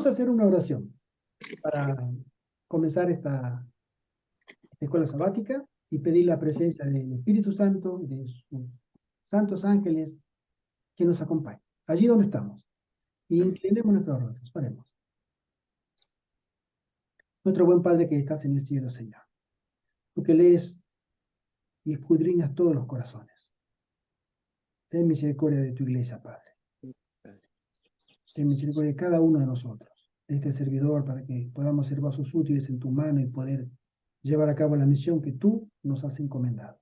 a hacer una oración para comenzar esta escuela sabática y pedir la presencia del Espíritu Santo, de sus santos ángeles que nos acompañen, allí donde estamos. Y inclinemos nuestros rostros, oremos. Nuestro buen Padre que estás en el cielo, Señor, tú que lees y escudriñas todos los corazones. Ten misericordia de tu iglesia, Padre. Ten misericordia de cada uno de nosotros, de este servidor, para que podamos ser vasos útiles en tu mano y poder llevar a cabo la misión que tú nos has encomendado,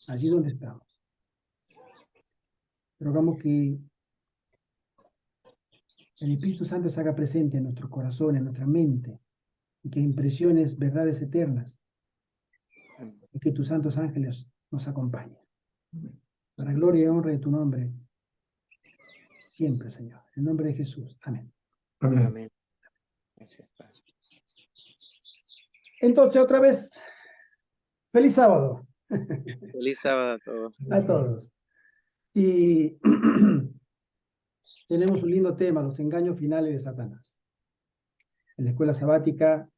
allí donde estamos. Rogamos que el Espíritu Santo se haga presente en nuestro corazón, en nuestra mente, y que impresiones verdades eternas, y que tus santos ángeles nos acompañen. Para gloria y honra de tu nombre, siempre, Señor. En nombre de Jesús. Amén. Amén. Amén. Gracias, Padre. Entonces, otra vez, feliz sábado Feliz sábado a todos. a todos. Y tenemos un lindo tema, los engaños finales de Satanás. En la escuela sabática,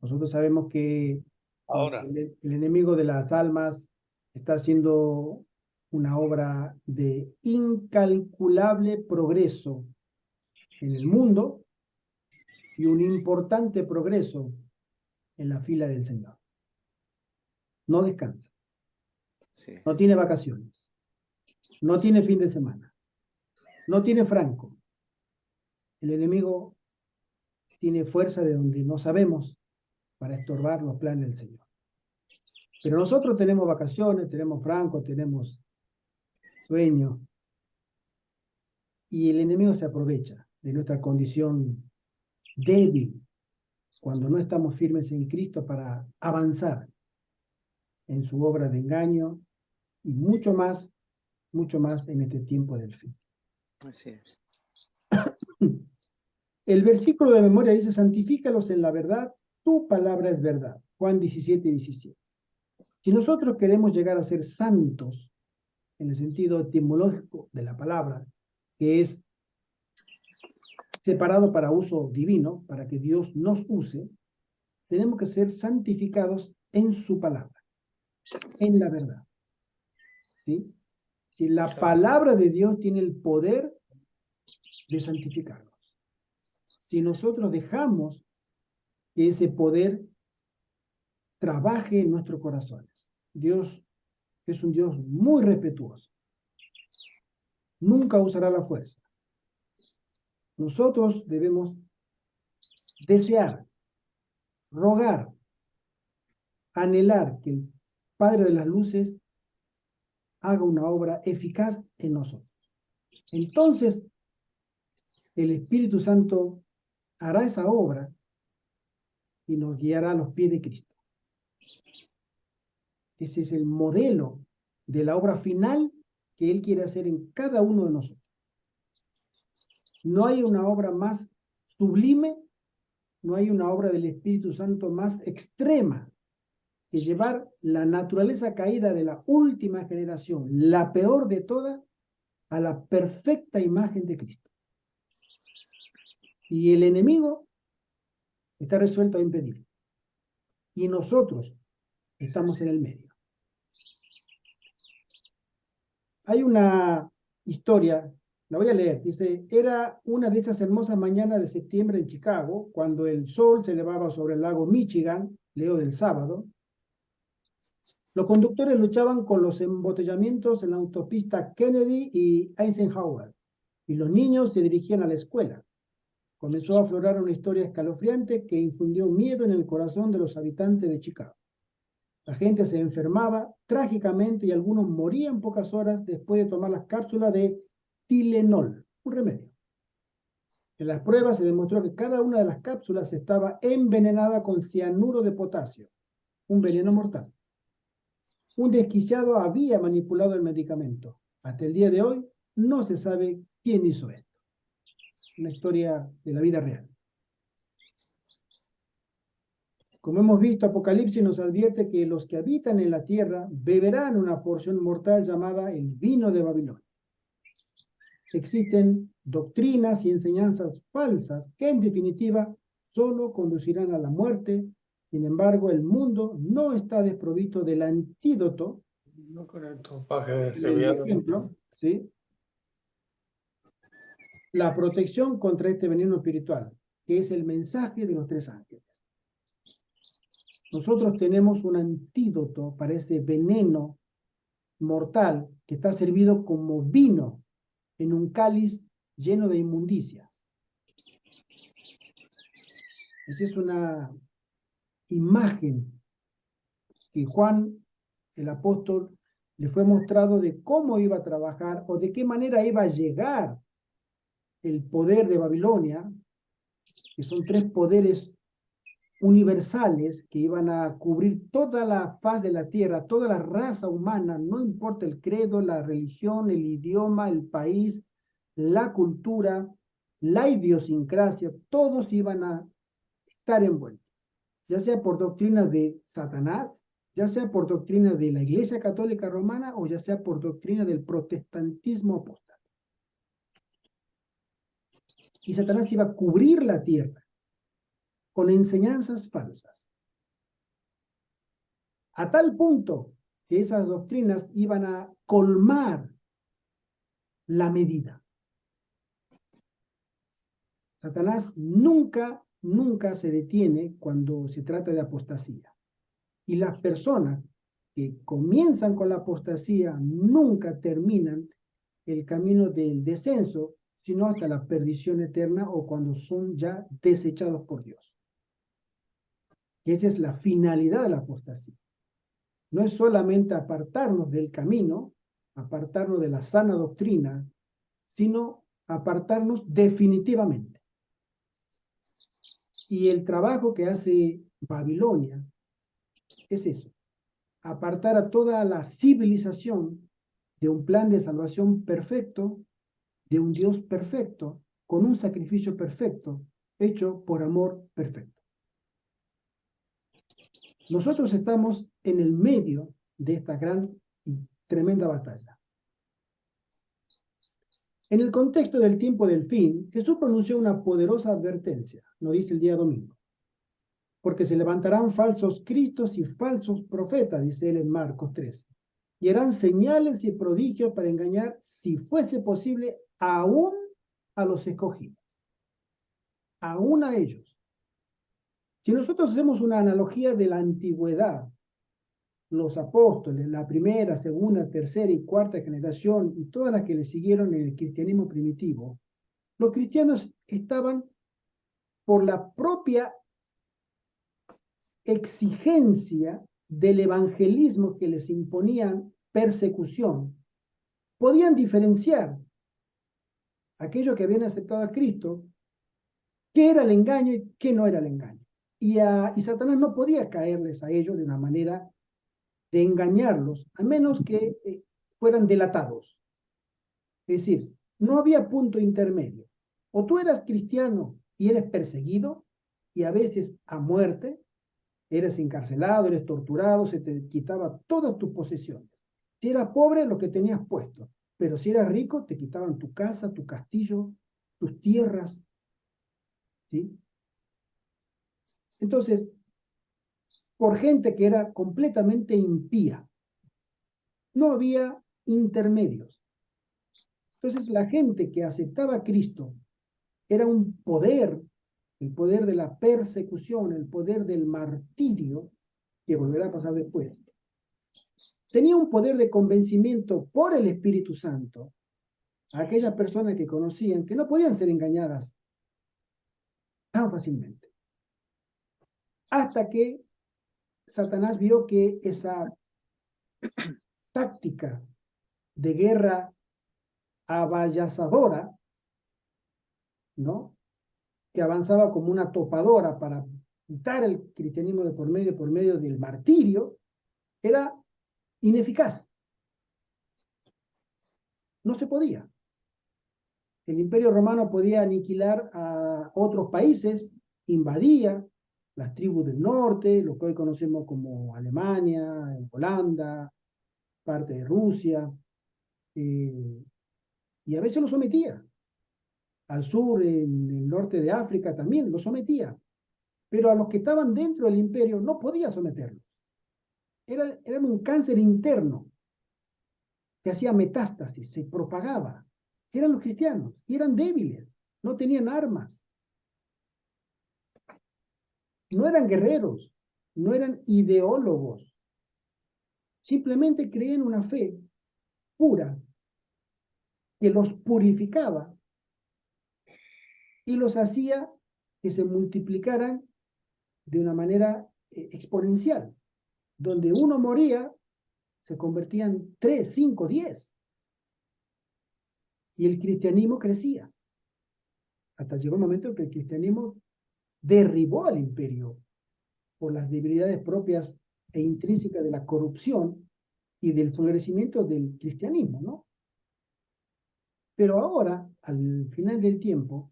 nosotros sabemos que Ahora. el enemigo de las almas está haciendo una obra de incalculable progreso en el mundo y un importante progreso en la fila del Señor. No descansa, Sí. no tiene vacaciones, no tiene fin de semana, no tiene franco. El enemigo tiene fuerza de donde no sabemos para estorbar los planes del Señor. Pero nosotros tenemos vacaciones, tenemos franco, tenemos sueño, y el enemigo se aprovecha de nuestra condición débil cuando no estamos firmes en Cristo para avanzar en su obra de engaño y mucho más en este tiempo del fin. Así es. El versículo de memoria dice: santifícalos en la verdad, tu palabra es verdad. Juan 17:17. Si nosotros queremos llegar a ser santos, en el sentido etimológico de la palabra, que es separado para uso divino, para que Dios nos use, tenemos que ser santificados en su palabra, en la verdad. ¿Sí? Si la palabra de Dios tiene el poder de santificarnos. Si nosotros dejamos que ese poder trabaje en nuestros corazones. Dios es un Dios muy respetuoso. Nunca usará la fuerza. Nosotros debemos desear, rogar, anhelar que el Padre de las Luces haga una obra eficaz en nosotros. Entonces, el Espíritu Santo hará esa obra y nos guiará a los pies de Cristo. Ese es el modelo de la obra final que Él quiere hacer en cada uno de nosotros. No hay una obra más sublime, no hay una obra del Espíritu Santo más extrema que llevar la naturaleza caída de la última generación, la peor de todas, a la perfecta imagen de Cristo. Y el enemigo está resuelto a impedirlo. Y nosotros estamos en el medio. Hay una historia, la voy a leer, dice: era una de esas hermosas mañanas de septiembre en Chicago, cuando el sol se elevaba sobre el lago Michigan, leo del sábado. Los conductores luchaban con los embotellamientos en la autopista Kennedy y Eisenhower, y los niños se dirigían a la escuela. Comenzó a aflorar una historia escalofriante que infundió miedo en el corazón de los habitantes de Chicago. La gente se enfermaba trágicamente y algunos morían pocas horas después de tomar las cápsulas de Tylenol, un remedio. En las pruebas se demostró que cada una de las cápsulas estaba envenenada con cianuro de potasio, un veneno mortal. Un desquiciado había manipulado el medicamento. Hasta el día de hoy no se sabe quién hizo esto. Una historia de la vida real. Como hemos visto, Apocalipsis nos advierte que los que habitan en la tierra beberán una porción mortal llamada el vino de Babilonia. Existen doctrinas y enseñanzas falsas que en definitiva solo conducirán a la muerte. Sin embargo, el mundo no está desprovisto del antídoto, No con el topaje de en el Sevilla. ejemplo, ¿sí? La protección contra este veneno espiritual, que es el mensaje de los tres ángeles. Nosotros tenemos un antídoto para ese veneno mortal que está servido como vino en un cáliz lleno de inmundicia. Esa es una imagen que Juan, el apóstol, le fue mostrado de cómo iba a trabajar o de qué manera iba a llegar el poder de Babilonia, que son tres poderes universales que iban a cubrir toda la faz de la tierra, toda la raza humana, no importa el credo, la religión, el idioma, el país, la cultura, la idiosincrasia, todos iban a estar envueltos, ya sea por doctrina de Satanás, ya sea por doctrina de la Iglesia Católica Romana o ya sea por doctrina del protestantismo apostólico. Y Satanás iba a cubrir la tierra con enseñanzas falsas, a tal punto que esas doctrinas iban a colmar la medida. Satanás nunca se detiene cuando se trata de apostasía. Y las personas que comienzan con la apostasía nunca terminan el camino del descenso, sino hasta la perdición eterna o cuando son ya desechados por Dios. Esa es la finalidad de la apostasía. No es solamente apartarnos del camino, apartarnos de la sana doctrina, sino apartarnos definitivamente. Y el trabajo que hace Babilonia es eso, apartar a toda la civilización de un plan de salvación perfecto, de un Dios perfecto, con un sacrificio perfecto, hecho por amor perfecto. Nosotros estamos en el medio de esta gran y tremenda batalla. En el contexto del tiempo del fin, Jesús pronunció una poderosa advertencia, nos dice el día domingo, porque se levantarán falsos cristos y falsos profetas, dice él en Marcos 13, y harán señales y prodigios para engañar, si fuese posible, aún a los escogidos, aún a ellos. Si nosotros hacemos una analogía de la antigüedad, los apóstoles, la primera, segunda, tercera y cuarta generación, y todas las que le siguieron en el cristianismo primitivo, los cristianos estaban por la propia exigencia del evangelismo que les imponían persecución, podían diferenciar aquellos que habían aceptado a Cristo, qué era el engaño y qué no era el engaño. Y Satanás no podía caerles a ellos de una manera de engañarlos, a menos que fueran delatados. Es decir, no había punto intermedio. O tú eras cristiano y eres perseguido, y a veces a muerte, eres encarcelado, eres torturado, se te quitaba todas tus posesiones. Si eras pobre, lo que tenías puesto, pero si eras rico, te quitaban tu casa, tu castillo, tus tierras, ¿sí? Entonces, por gente que era completamente impía, no había intermedios. Entonces, la gente que aceptaba a Cristo era un poder, el poder de la persecución, el poder del martirio, que volverá a pasar después. Tenía un poder de convencimiento por el Espíritu Santo a aquellas personas que conocían que no podían ser engañadas tan fácilmente. Hasta que Satanás vio que esa táctica de guerra abayazadora, ¿no?, que avanzaba como una topadora para quitar el cristianismo de por medio del martirio, era ineficaz. No se podía. El Imperio Romano podía aniquilar a otros países, invadía las tribus del norte, lo que hoy conocemos como Alemania, Holanda, parte de Rusia, y a veces lo sometía. al sur, en el norte de África, también los sometía. Pero a los que estaban dentro del imperio no podía someterlos. Eran un cáncer interno que hacía metástasis, se propagaba. Eran los cristianos, y eran débiles, no tenían armas, no eran guerreros, no eran ideólogos, simplemente creían una fe pura que los purificaba y los hacía que se multiplicaran de una manera exponencial. Donde uno moría, se convertían 3, 5, 10. Y el cristianismo crecía. Hasta llegó el momento en que el cristianismo derribó al imperio por las debilidades propias e intrínsecas de la corrupción y del florecimiento del cristianismo, ¿no? Pero ahora, al final del tiempo,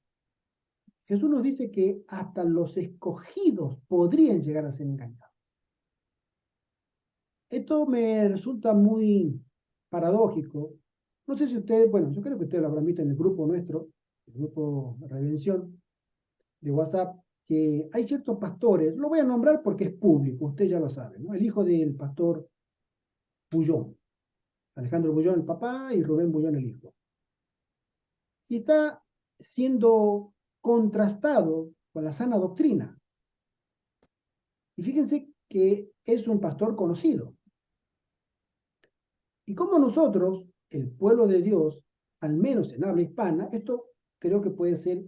Jesús nos dice que hasta los escogidos podrían llegar a ser engañados. Esto me resulta muy paradójico. No sé si ustedes, bueno, yo creo que ustedes lo habrán visto en el grupo nuestro, el grupo Redención de WhatsApp, que hay ciertos pastores, lo voy a nombrar porque es público, ustedes ya lo saben, ¿no? El hijo del pastor Bullón, Alejandro Bullón el papá y Rubén Bullón el hijo. Y está siendo contrastado con la sana doctrina. Y fíjense que es un pastor conocido. Y como nosotros, el pueblo de Dios, al menos en habla hispana, esto creo que puede ser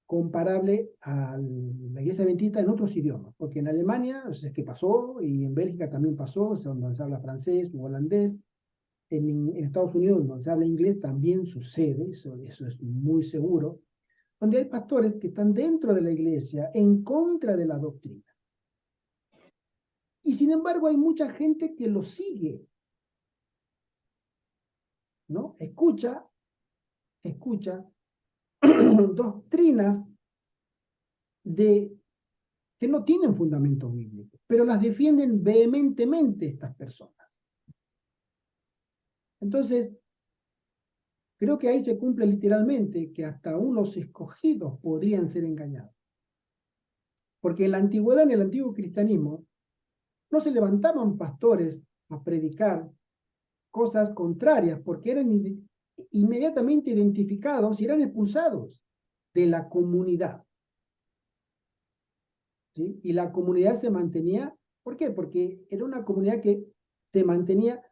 comparable a la iglesia adventista en otros idiomas, porque en Alemania es que pasó, y en Bélgica también pasó, es donde se habla francés u holandés, en Estados Unidos, donde se habla inglés, también sucede, eso es muy seguro, donde hay pastores que están dentro de la iglesia en contra de la doctrina. Y sin embargo hay mucha gente que lo sigue, ¿no? Escucha doctrinas que no tienen fundamento bíblico, pero las defienden vehementemente estas personas. Entonces, creo que ahí se cumple literalmente que hasta unos escogidos podrían ser engañados. Porque en la antigüedad, en el antiguo cristianismo, no se levantaban pastores a predicar cosas contrarias, porque eran inmediatamente identificados y eran expulsados de la comunidad. ¿Sí? Y la comunidad se mantenía, ¿por qué? Porque era una comunidad que se mantenía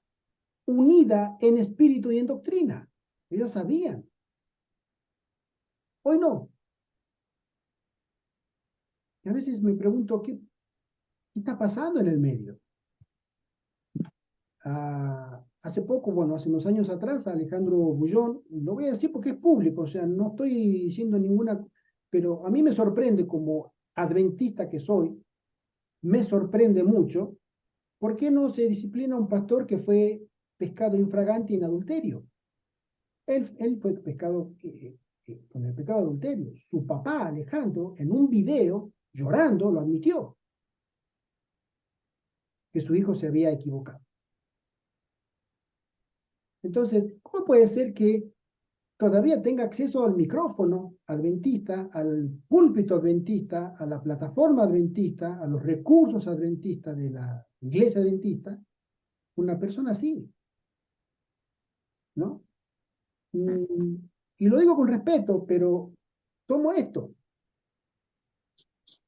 unida en espíritu y en doctrina. Ellos sabían. Hoy no. Y a veces me pregunto, ¿qué está pasando en el medio? Hace poco, bueno, hace unos años atrás, Alejandro Bullón, lo voy a decir porque es público, o sea, no estoy diciendo ninguna, pero a mí me sorprende como adventista que soy, me sorprende mucho, ¿por qué no se disciplina a un pastor que fue pescado infragante en adulterio? Él fue pescado con el pecado de adulterio. Su papá, Alejandro, en un video, llorando, lo admitió, que su hijo se había equivocado. Entonces, ¿cómo puede ser que todavía tenga acceso al micrófono adventista, al púlpito adventista, a la plataforma adventista, a los recursos adventistas de la iglesia adventista, una persona así? ¿No? Y lo digo con respeto, pero tomo esto.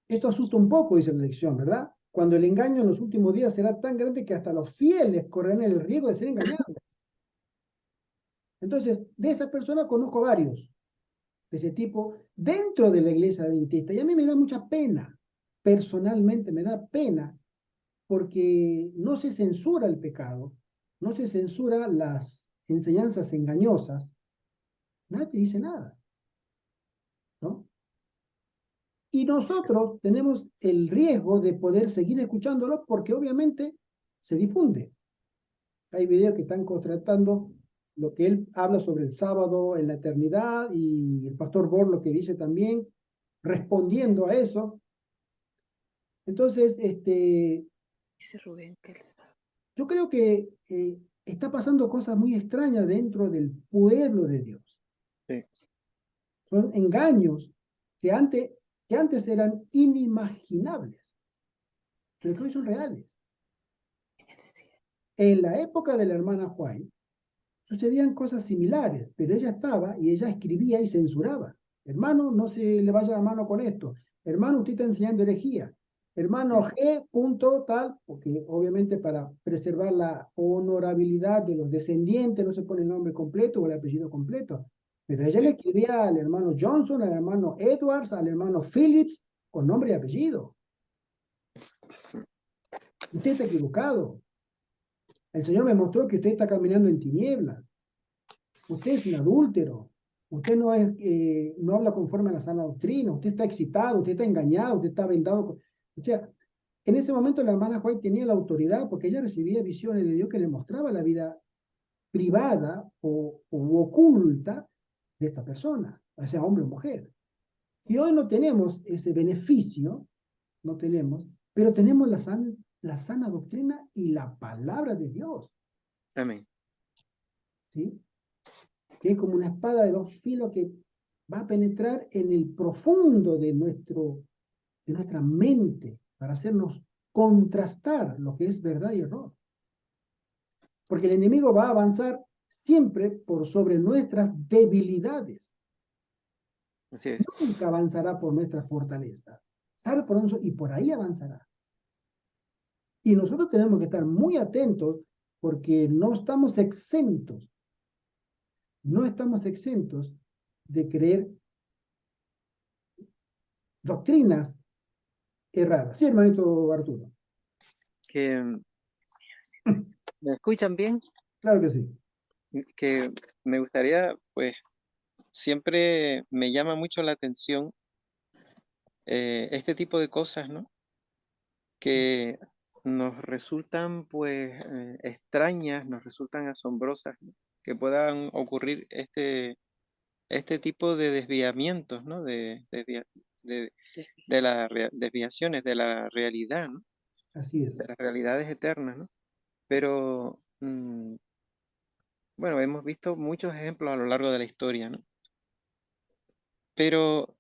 Esto asusta un poco, dice la lección, ¿verdad? Cuando el engaño en los últimos días será tan grande que hasta los fieles correrán el riesgo de ser engañados. Entonces, de esa persona conozco varios, de ese tipo, dentro de la iglesia adventista. Y a mí me da mucha pena, personalmente me da pena, porque no se censura el pecado, no se censura las enseñanzas engañosas, nadie dice nada, ¿no? Y nosotros tenemos el riesgo de poder seguir escuchándolo porque obviamente se difunde. Hay videos que están contratando lo que él habla sobre el sábado en la eternidad y el pastor Borg lo que dice también, respondiendo a eso. Entonces, Dice Rubén que él sabe. yo creo que está pasando cosas muy extrañas dentro del pueblo de Dios. Sí. Son engaños que antes eran inimaginables, pero que hoy son reales. En la época de la hermana White, sucedían cosas similares, pero ella estaba y ella escribía y censuraba. Hermano, no se le vaya la mano con esto. Hermano, usted está enseñando herejía. Hermano G, punto, tal, porque obviamente para preservar la honorabilidad de los descendientes no se pone el nombre completo o el apellido completo. Pero ella le escribía al hermano Johnson, al hermano Edwards, al hermano Phillips, con nombre y apellido. Usted está equivocado. El Señor me mostró que usted está caminando en tinieblas. Usted es un adúltero. Usted no habla conforme a la sana doctrina. Usted está excitado, usted está engañado, usted está vendado. O sea, en ese momento la hermana White tenía la autoridad porque ella recibía visiones de Dios que le mostraba la vida privada o oculta de esta persona, o sea, hombre o mujer. Y hoy no tenemos ese beneficio, no tenemos, pero tenemos la sana doctrina y la palabra de Dios. Amén. ¿Sí? Que es como una espada de dos filos que va a penetrar en el profundo de nuestra mente para hacernos contrastar lo que es verdad y error. Porque el enemigo va a avanzar siempre por sobre nuestras debilidades. Así es. Nunca avanzará por nuestra fortaleza. ¿Sabe por dónde? Y por ahí avanzará. Y nosotros tenemos que estar muy atentos porque no estamos exentos de creer doctrinas erradas. Sí, hermanito Arturo. ¿Me escuchan bien? Claro que sí. Que me gustaría, pues, siempre me llama mucho la atención este tipo de cosas, ¿no? Que nos resultan, pues, extrañas, nos resultan asombrosas, ¿no? Que puedan ocurrir este tipo de desviamientos, ¿no? De las desviaciones de la realidad, ¿no? Así es. De las realidades eternas, ¿no? Pero, bueno, hemos visto muchos ejemplos a lo largo de la historia, ¿no? Pero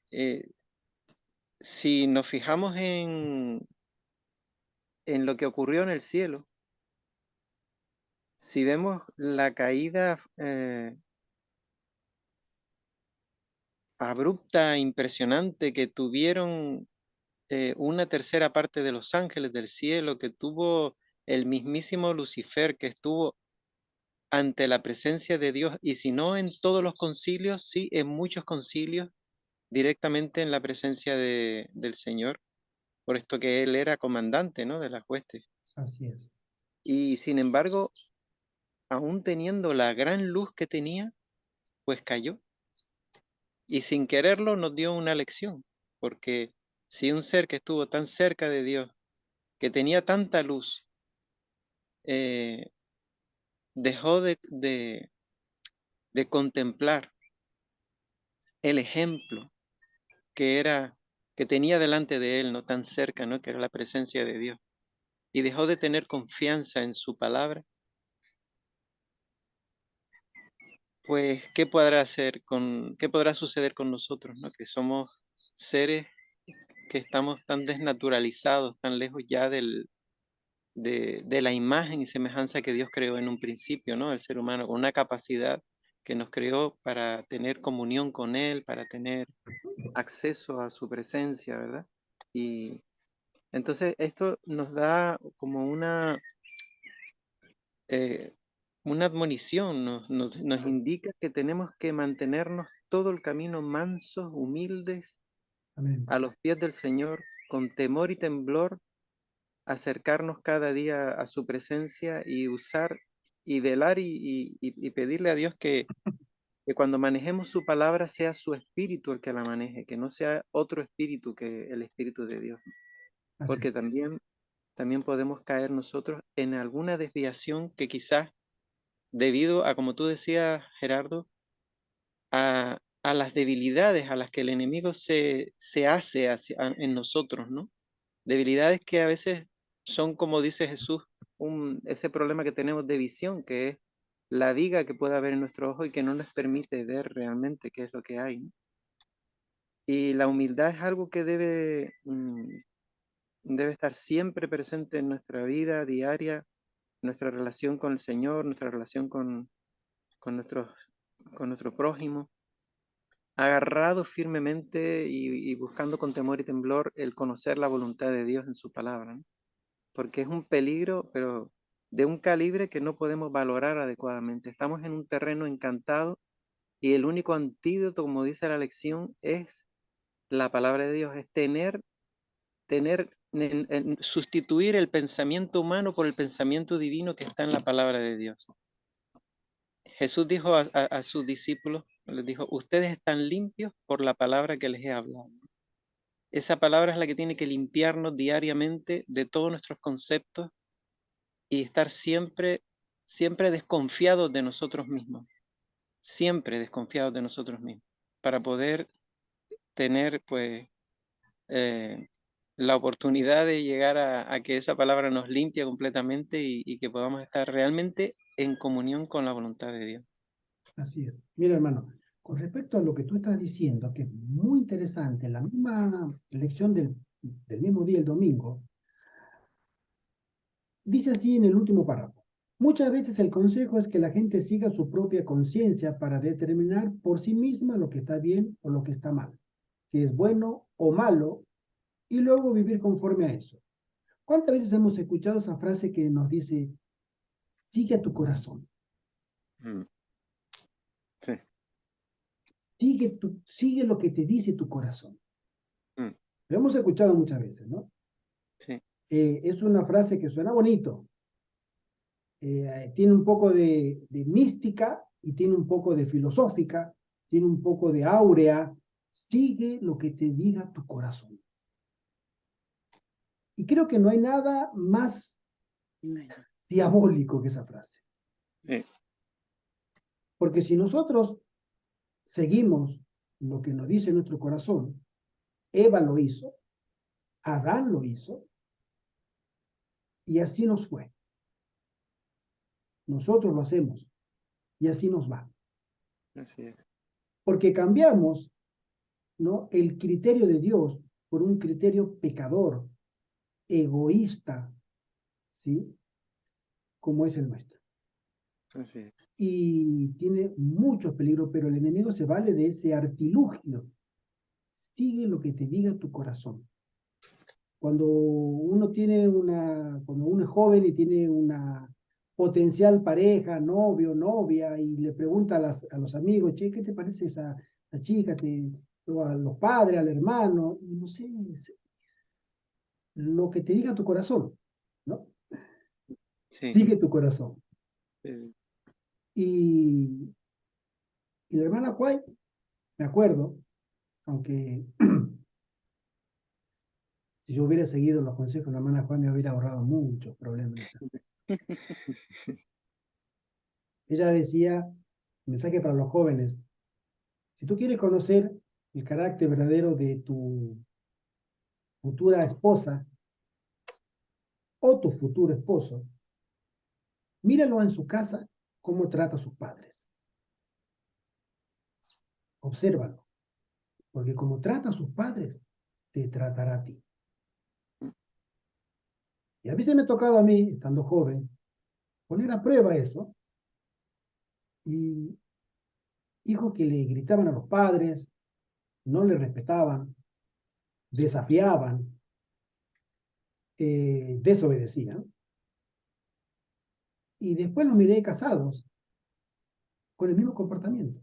si nos fijamos en lo que ocurrió en el cielo, si vemos la caída abrupta, impresionante que tuvieron una tercera parte de los ángeles del cielo, que tuvo el mismísimo Lucifer, que estuvo ante la presencia de Dios, y si no en todos los concilios, sí en muchos concilios, directamente en la presencia del Señor, por esto que Él era comandante, ¿no? De las huestes. Así es. Y sin embargo, aún teniendo la gran luz que tenía, pues cayó. Y sin quererlo nos dio una lección, porque si un ser que estuvo tan cerca de Dios, que tenía tanta luz, dejó de contemplar el ejemplo que tenía delante de él, no tan cerca, ¿no? Que era la presencia de Dios, y dejó de tener confianza en su palabra, pues ¿qué podrá suceder con nosotros, ¿no? Que somos seres que estamos tan desnaturalizados, tan lejos ya de la imagen y semejanza que Dios creó en un principio, ¿no? El ser humano, con una capacidad que nos creó para tener comunión con Él, para tener acceso a su presencia, ¿verdad? Y entonces esto nos da como una admonición, nos indica que tenemos que mantenernos todo el camino mansos, humildes, Amén. a los pies del Señor, con temor y temblor, acercarnos cada día a su presencia y usar y velar y pedirle a Dios que cuando manejemos su palabra sea su espíritu el que la maneje, que no sea otro espíritu que el espíritu de Dios. Así Porque es. también podemos caer nosotros en alguna desviación que quizás debido a, como tú decías, Gerardo, a las debilidades a las que el enemigo se hace en nosotros, ¿no? Debilidades que a veces son, como dice Jesús, ese problema que tenemos de visión, que es la viga que puede haber en nuestro ojo y que no nos permite ver realmente qué es lo que hay, ¿no? Y la humildad es algo que debe estar siempre presente en nuestra vida diaria, nuestra relación con el Señor, nuestra relación con nuestro prójimo, agarrado firmemente y buscando con temor y temblor el conocer la voluntad de Dios en su palabra, ¿no? Porque es un peligro, pero de un calibre que no podemos valorar adecuadamente. Estamos en un terreno encantado y el único antídoto, como dice la lección, es la palabra de Dios, es sustituir el pensamiento humano por el pensamiento divino que está en la palabra de Dios. Jesús dijo a sus discípulos, les dijo, ustedes están limpios por la palabra que les he hablado. Esa palabra es la que tiene que limpiarnos diariamente de todos nuestros conceptos y estar siempre desconfiados de nosotros mismos, siempre desconfiados de nosotros mismos, para poder tener pues la oportunidad de llegar a que esa palabra nos limpie completamente y que podamos estar realmente en comunión con la voluntad de Dios. Así es. Mira, hermano, con respecto a lo que tú estás diciendo, que es muy interesante, la misma lección del mismo día, el domingo, dice así en el último párrafo. Muchas veces el consejo es que la gente siga su propia conciencia para determinar por sí misma lo que está bien o lo que está mal, que es bueno o malo, y luego vivir conforme a eso. ¿Cuántas veces hemos escuchado esa frase que nos dice, sigue a tu corazón? Sí. Sigue lo que te dice tu corazón. Mm. Lo hemos escuchado muchas veces, ¿no? Sí. Es una frase que suena bonito, tiene un poco de mística y tiene un poco de filosófica, tiene un poco de áurea. Sigue lo que te diga tu corazón. Y creo que no hay nada más diabólico que esa frase. Sí. Porque si nosotros seguimos lo que nos dice nuestro corazón, Eva lo hizo, Adán lo hizo, y así nos fue. Nosotros lo hacemos, y así nos va. Así es. Porque cambiamos, ¿no?, el criterio de Dios por un criterio pecador, egoísta, ¿sí?, como es el nuestro. Así es. Y tiene muchos peligros, pero el enemigo se vale de ese artilugio. Sigue lo que te diga tu corazón. Cuando uno es joven y tiene una potencial pareja, novio, novia, y le pregunta a los amigos, che, ¿qué te parece esa chica? O a los padres, al hermano, no sé, lo que te diga tu corazón, ¿no? Sí. Sigue tu corazón. Sí. Y la hermana Kwai, me acuerdo, aunque si yo hubiera seguido los consejos de la hermana Kwai me hubiera ahorrado muchos problemas. Ella decía, mensaje para los jóvenes, si tú quieres conocer el carácter verdadero de tu futura esposa o tu futuro esposo, míralo en su casa cómo trata a sus padres. Obsérvalo, porque como trata a sus padres, te tratará a ti. Y a veces me ha tocado a mí, estando joven, poner a prueba eso, y hijos que le gritaban a los padres, no le respetaban, desafiaban, desobedecían, y después los miré casados con el mismo comportamiento,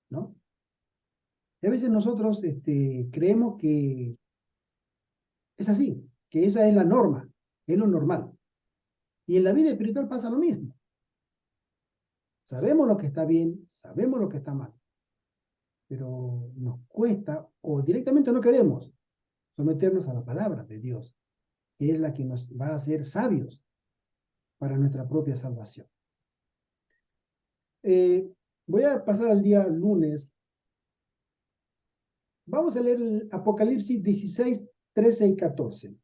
¿no? Y a veces nosotros creemos que es así, que esa es la norma, es lo normal. Y en la vida espiritual pasa lo mismo. Sabemos lo que está bien, sabemos lo que está mal, pero nos cuesta o directamente no queremos someternos a la palabra de Dios, que es la que nos va a hacer sabios para nuestra propia salvación. Voy a pasar al día lunes. Vamos a leer el Apocalipsis 16, 13 y 14.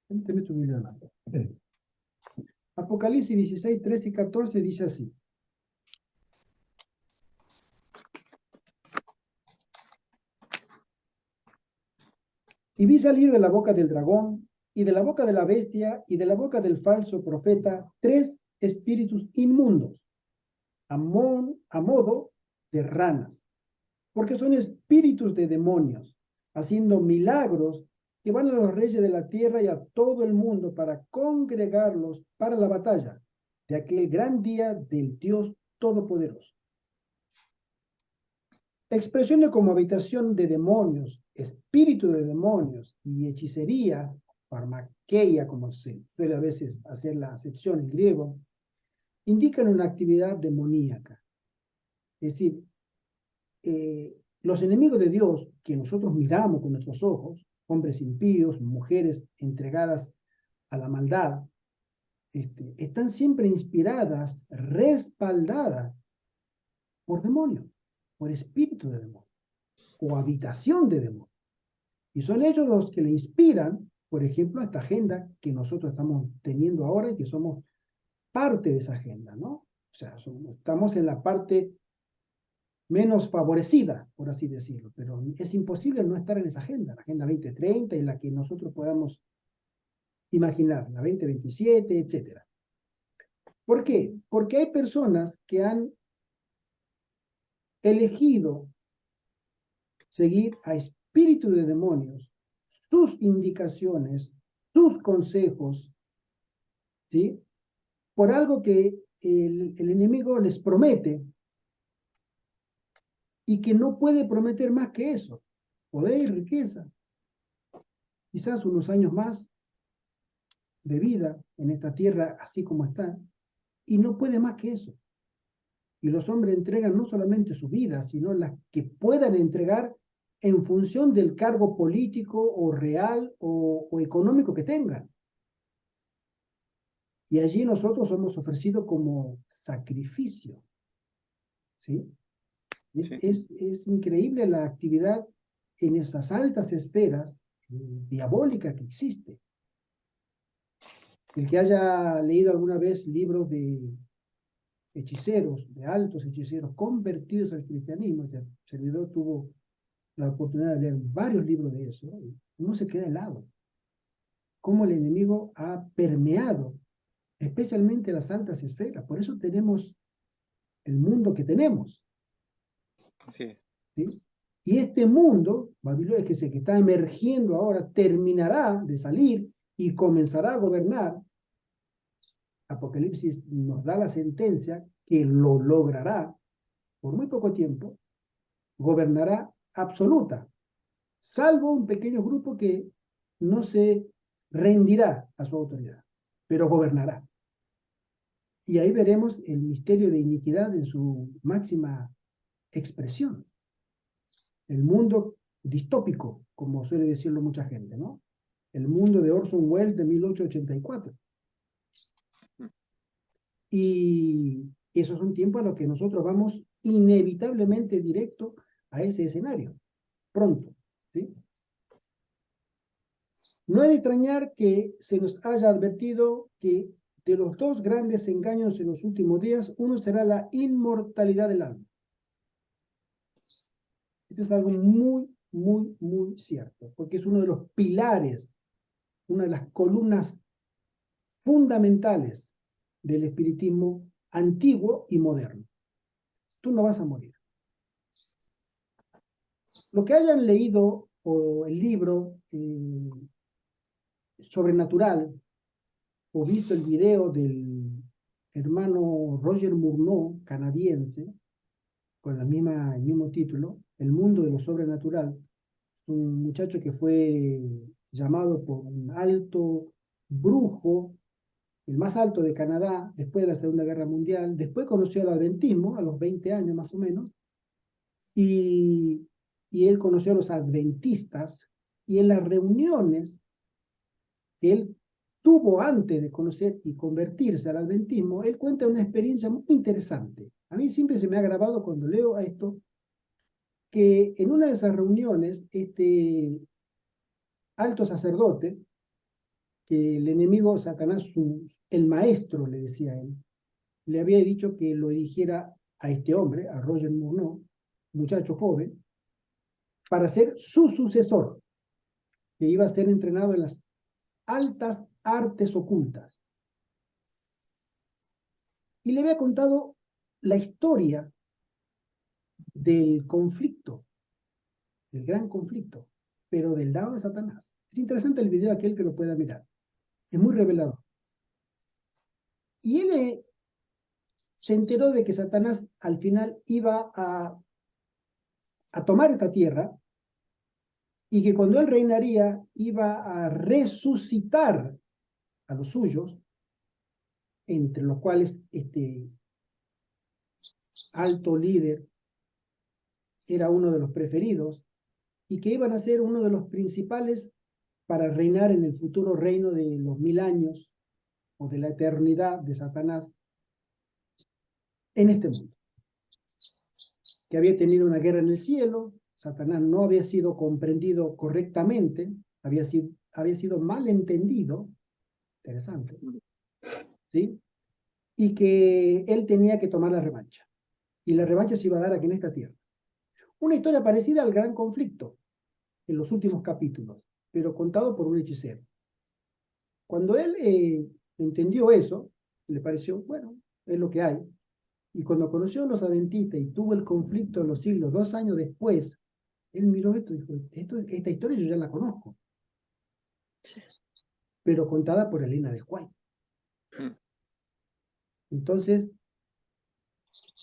Permíteme tu Biblia, hermano. Apocalipsis 16, 13 y 14 dice así. Y vi salir de la boca del dragón, y de la boca de la bestia, y de la boca del falso profeta, 3 espíritus inmundos, a modo de ranas, porque son espíritus de demonios, haciendo milagros que van a los reyes de la tierra y a todo el mundo para congregarlos para la batalla de aquel gran día del Dios Todopoderoso. Expresiones como habitación de demonios, espíritu de demonios y hechicería, farmaqueia, como se suele a veces hacer la acepción en griego, indican una actividad demoníaca. Es decir, los enemigos de Dios que nosotros miramos con nuestros ojos, hombres impíos, mujeres entregadas a la maldad, están siempre inspiradas, respaldadas por demonios, por espíritu de demonio, o habitación de demonio. Y son ellos los que le inspiran, por ejemplo, a esta agenda que nosotros estamos teniendo ahora y que somos parte de esa agenda, ¿no? O sea, estamos en la parte menos favorecida, por así decirlo, pero es imposible no estar en esa agenda, la Agenda 2030, en la que nosotros podamos imaginar, la 2027, etc. ¿Por qué? Porque hay personas que han elegido seguir a espíritus de demonios, sus indicaciones, sus consejos, ¿sí? Por algo que el enemigo les promete y que no puede prometer más que eso, poder y riqueza. Quizás unos años más de vida en esta tierra así como está, y no puede más que eso. Y los hombres entregan no solamente su vida, sino las que puedan entregar en función del cargo político o real o económico que tengan. Y allí nosotros somos ofrecidos como sacrificio. ¿Sí? Sí. Es increíble la actividad en esas altas esferas diabólica que existe. El que haya leído alguna vez libros de hechiceros, de altos hechiceros convertidos al cristianismo, el servidor tuvo la oportunidad de leer varios libros de eso, uno se queda helado. Cómo el enemigo ha permeado, especialmente las altas esferas. Por eso tenemos el mundo que tenemos. Así es. ¿Sí? Y este mundo, Babilonia, que está emergiendo ahora, terminará de salir y comenzará a gobernar. Apocalipsis nos da la sentencia que lo logrará por muy poco tiempo, gobernará absoluta, salvo un pequeño grupo que no se rendirá a su autoridad, pero gobernará. Y ahí veremos el misterio de iniquidad en su máxima expresión. El mundo distópico, como suele decirlo mucha gente, ¿no? El mundo de Orson Welles de 1884. Y eso es un tiempo a lo que nosotros vamos inevitablemente directo a ese escenario, pronto, ¿sí? No es de extrañar que se nos haya advertido que de los 2 grandes engaños en los últimos días, uno será la inmortalidad del alma. Esto es algo muy, muy, muy cierto, porque es uno de los pilares, una de las columnas fundamentales del espiritismo antiguo y moderno. Tú no vas a morir. Lo que hayan leído o el libro Sobrenatural o visto el video del hermano Roger Murnau, canadiense, con el mismo título, El mundo de lo sobrenatural, un muchacho que fue llamado por un alto brujo, el más alto de Canadá, después de la Segunda Guerra Mundial. Después conoció el adventismo, a los 20 años más o menos, y él conoció a los adventistas, y en las reuniones que él tuvo antes de conocer y convertirse al adventismo, él cuenta una experiencia muy interesante. A mí siempre se me ha grabado cuando leo a esto, que en una de esas reuniones, este alto sacerdote, que el enemigo Satanás, el maestro, le decía a él, le había dicho que lo eligiera a este hombre, a Roger Murnau, muchacho joven, para ser su sucesor. que iba a ser entrenado en las altas artes ocultas. Y le había contado la historia del conflicto, del gran conflicto, pero del dado de Satanás. Es interesante el video aquel que lo pueda mirar. Es muy revelador. Y él se enteró de que Satanás al final iba a tomar esta tierra y que cuando él reinaría iba a resucitar a los suyos, entre los cuales este alto líder era uno de los preferidos, y que iban a ser uno de los principales para reinar en el futuro reino de los 1000 años o de la eternidad de Satanás en este mundo. Que había tenido una guerra en el cielo, Satanás no había sido comprendido correctamente, había sido mal entendido, interesante, ¿sí? Y que él tenía que tomar la revancha. Y la revancha se iba a dar aquí en esta tierra. Una historia parecida al gran conflicto en los últimos capítulos, pero contado por un hechicero. Cuando él entendió eso, le pareció, bueno, es lo que hay. Y cuando conoció a los adventistas y tuvo el conflicto en los siglos 2 años después, él miró esto y dijo, esta historia yo ya la conozco, pero contada por Elena de White. Entonces,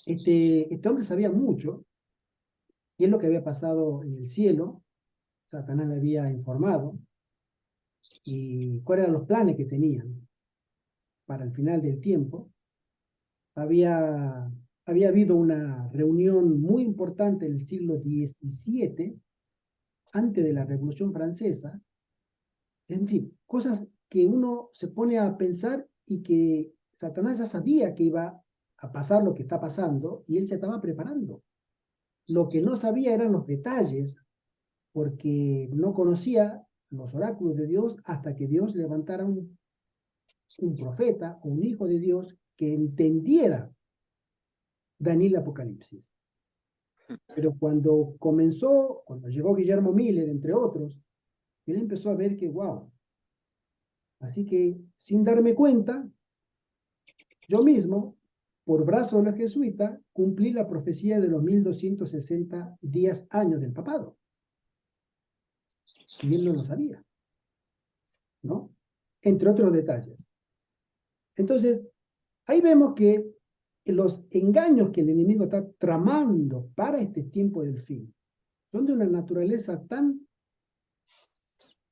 este hombre sabía mucho, y es lo que había pasado en el cielo. Satanás le había informado, y cuáles eran los planes que tenían para el final del tiempo. Había habido una reunión muy importante en el siglo XVII, antes de la Revolución Francesa. En fin, cosas que uno se pone a pensar y que Satanás ya sabía que iba a pasar lo que está pasando y él se estaba preparando. Lo que no sabía eran los detalles, porque no conocía los oráculos de Dios hasta que Dios levantara un profeta o un hijo de Dios que entendiera Daniel Apocalipsis. Pero cuando llegó Guillermo Miller, entre otros, él empezó a ver que, wow. Así que, sin darme cuenta, yo mismo, por brazo de los jesuitas, cumplí la profecía de los 1260 años del papado. Y él no lo sabía, ¿no? Entre otros detalles. Entonces, ahí vemos que los engaños que el enemigo está tramando para este tiempo del fin son de una naturaleza tan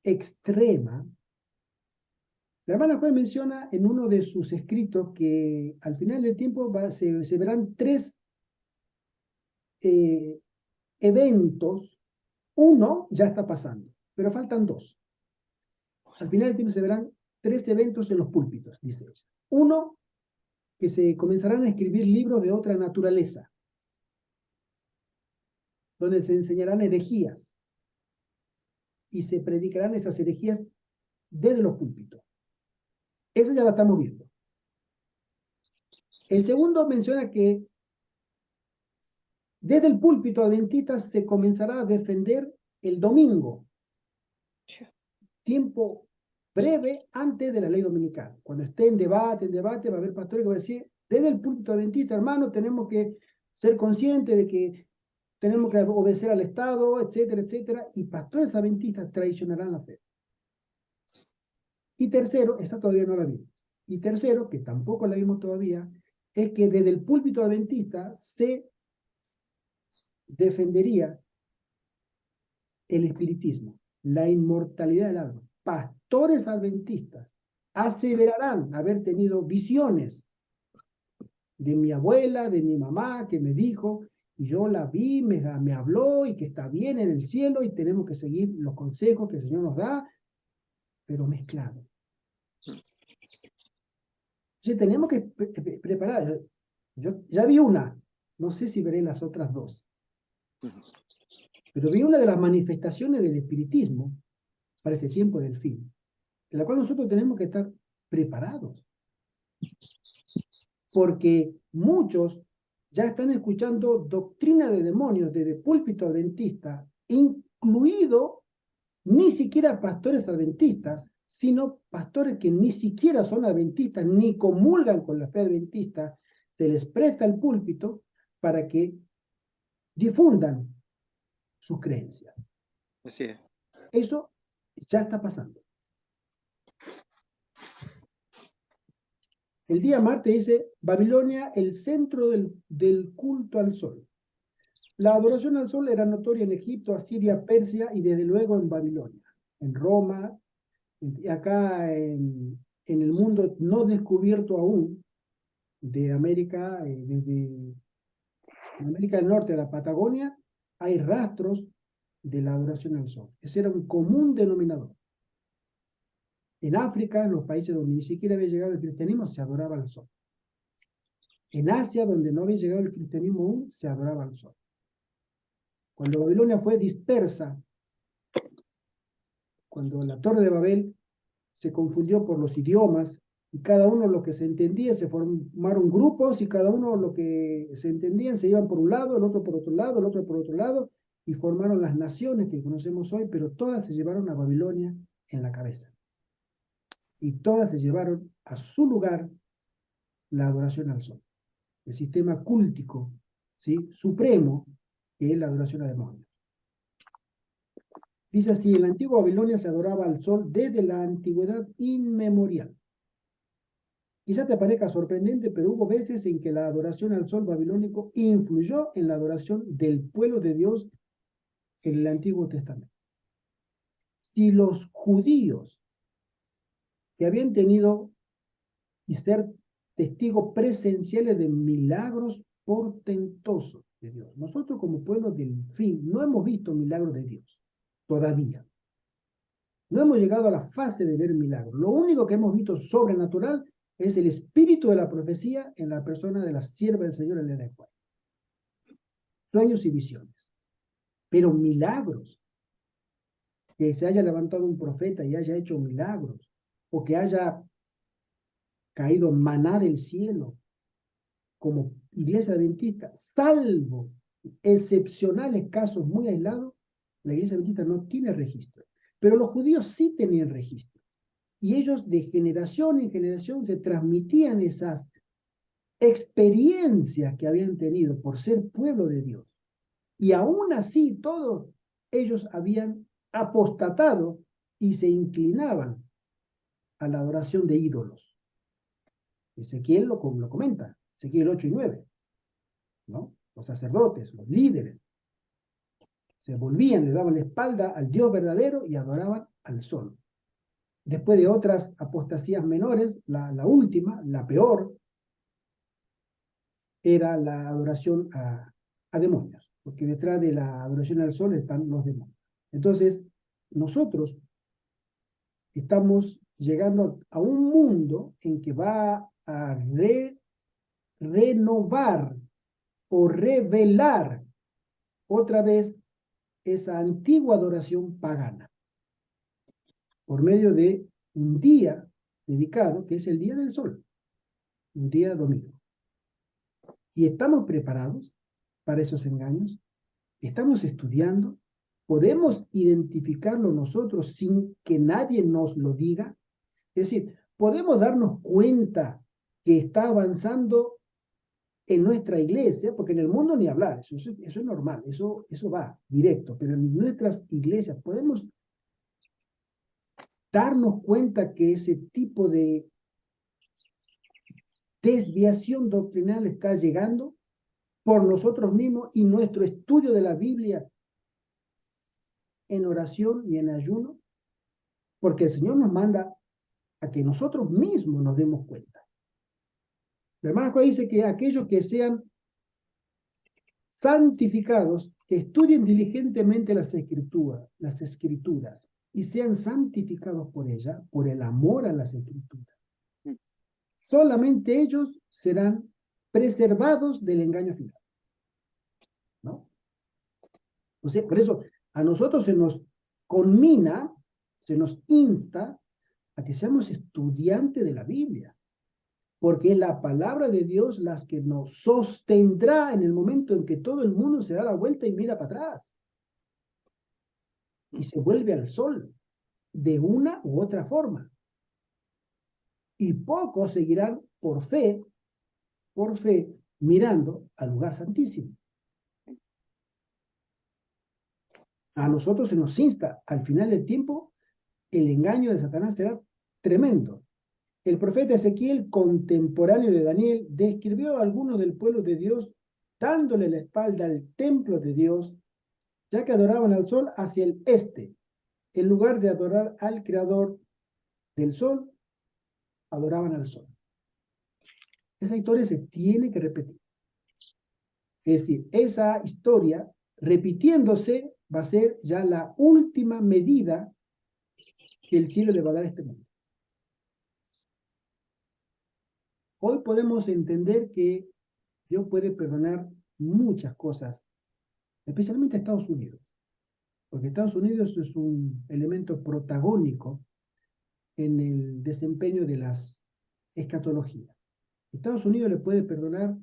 extrema. La hermana Juan menciona en uno de sus escritos que al final del tiempo se verán 3 eventos. Uno ya está pasando, pero faltan 2. Al final del tiempo se verán 3 eventos en los púlpitos, dice ella. Uno, que se comenzarán a escribir libros de otra naturaleza, donde se enseñarán herejías y se predicarán esas herejías desde los púlpitos. Eso ya lo estamos viendo. El segundo menciona que desde el púlpito adventista se comenzará a defender el domingo, tiempo breve antes de la ley dominical. Cuando esté en debate, va a haber pastores que van a decir, desde el púlpito adventista, hermano, tenemos que ser conscientes de que tenemos que obedecer al Estado, etcétera, etcétera, y pastores adventistas traicionarán la fe. Y tercero, esa todavía no la vimos. Y tercero, que tampoco la vimos todavía, es que desde el púlpito adventista se defendería el espiritismo, la inmortalidad del alma. Pastores adventistas aseverarán haber tenido visiones de mi abuela, de mi mamá, que me dijo, y yo la vi, me habló, y que está bien en el cielo, y tenemos que seguir los consejos que el Señor nos da, pero mezclado. Entonces tenemos que preparar. Yo ya vi una, no sé si veré las otras 2. Pero vi una de las manifestaciones del espiritismo para este tiempo del fin, en la cual nosotros tenemos que estar preparados. Porque muchos ya están escuchando doctrina de demonios desde púlpito adventista, incluido ni siquiera pastores adventistas, sino pastores que ni siquiera son adventistas, ni comulgan con la fe adventista, se les presta el púlpito para que difundan sus creencias. Así es. Eso ya está pasando. El día martes dice, Babilonia, el centro del culto al sol. La adoración al sol era notoria en Egipto, Asiria, Persia y desde luego en Babilonia, en Roma, acá en el mundo no descubierto aún de América, desde América del Norte a la Patagonia, hay rastros de la adoración al sol. Ese era un común denominador. En África, en los países donde ni siquiera había llegado el cristianismo, se adoraba al sol. En Asia, donde no había llegado el cristianismo aún, se adoraba al sol. Cuando Babilonia fue dispersa, cuando la Torre de Babel se confundió por los idiomas y cada uno lo que se entendía, se formaron grupos y cada uno lo que se entendían se iban por un lado, el otro por otro lado, el otro por otro lado y formaron las naciones que conocemos hoy, pero todas se llevaron a Babilonia en la cabeza. Y todas se llevaron a su lugar la adoración al sol, el sistema cúltico, ¿sí? Supremo, que es la adoración a demonios. Dice así, en la antigua Babilonia se adoraba al sol desde la antigüedad inmemorial. Quizá te parezca sorprendente, pero hubo veces en que la adoración al sol babilónico influyó en la adoración del pueblo de Dios en el Antiguo Testamento. Si los judíos que habían tenido y ser testigos presenciales de milagros portentosos de Dios, nosotros como pueblo del fin no hemos visto milagros de Dios todavía. No hemos llegado a la fase de ver milagros. Lo único que hemos visto sobrenatural es el espíritu de la profecía en la persona de la sierva del Señor Elena de Juan. Sueños y visiones. Pero milagros, que se haya levantado un profeta y haya hecho milagros, o que haya caído maná del cielo, como iglesia adventista, salvo excepcionales casos muy aislados, la iglesia adventista no tiene registro. Pero los judíos sí tenían registro. Y ellos de generación en generación se transmitían esas experiencias que habían tenido por ser pueblo de Dios. Y aún así todos ellos habían apostatado y se inclinaban a la adoración de ídolos. Ezequiel lo comenta, Ezequiel 8 y 9, ¿no? Los sacerdotes, los líderes, se volvían, le daban la espalda al Dios verdadero y adoraban al sol. Después de otras apostasías menores, la última, la peor, era la adoración a demonios, porque detrás de la adoración al sol están los demonios. Entonces, nosotros estamos llegando a un mundo en que va a renovar o revelar otra vez esa antigua adoración pagana por medio de un día dedicado, que es el día del sol, un día domingo. Y estamos preparados para esos engaños, estamos estudiando, podemos identificarlo nosotros sin que nadie nos lo diga. Es decir, podemos darnos cuenta que está avanzando en nuestra iglesia, porque en el mundo ni hablar, eso es normal, eso va directo, pero en nuestras iglesias podemos darnos cuenta que ese tipo de desviación doctrinal está llegando por nosotros mismos y nuestro estudio de la Biblia en oración y en ayuno, porque el Señor nos manda a que nosotros mismos nos demos cuenta. La hermana Juan dice que aquellos que sean santificados, que estudien diligentemente las escrituras y sean santificados por ella, por el amor a las escrituras. Solamente ellos serán preservados del engaño final, ¿no? O sea, por eso a nosotros se nos conmina, se nos insta a que seamos estudiantes de la Biblia, porque es la palabra de Dios la que nos sostendrá en el momento en que todo el mundo se da la vuelta y mira para atrás. y se vuelve al sol de una u otra forma. Y pocos seguirán por fe, mirando al lugar santísimo. A nosotros se nos insta, al final del tiempo, el engaño de Satanás será tremendo. El profeta Ezequiel, contemporáneo de Daniel, describió a algunos del pueblo de Dios dándole la espalda al templo de Dios, ya que adoraban al sol hacia el este. En lugar de adorar al creador del sol, adoraban al sol. Esa historia se tiene que repetir. Es decir, esa historia, repitiéndose, va a ser ya la última medida que el cielo le va a dar a este mundo. Hoy podemos entender que Dios puede perdonar muchas cosas, especialmente a Estados Unidos, porque Estados Unidos es un elemento protagónico en el desempeño de las escatologías. Estados Unidos le puede perdonar,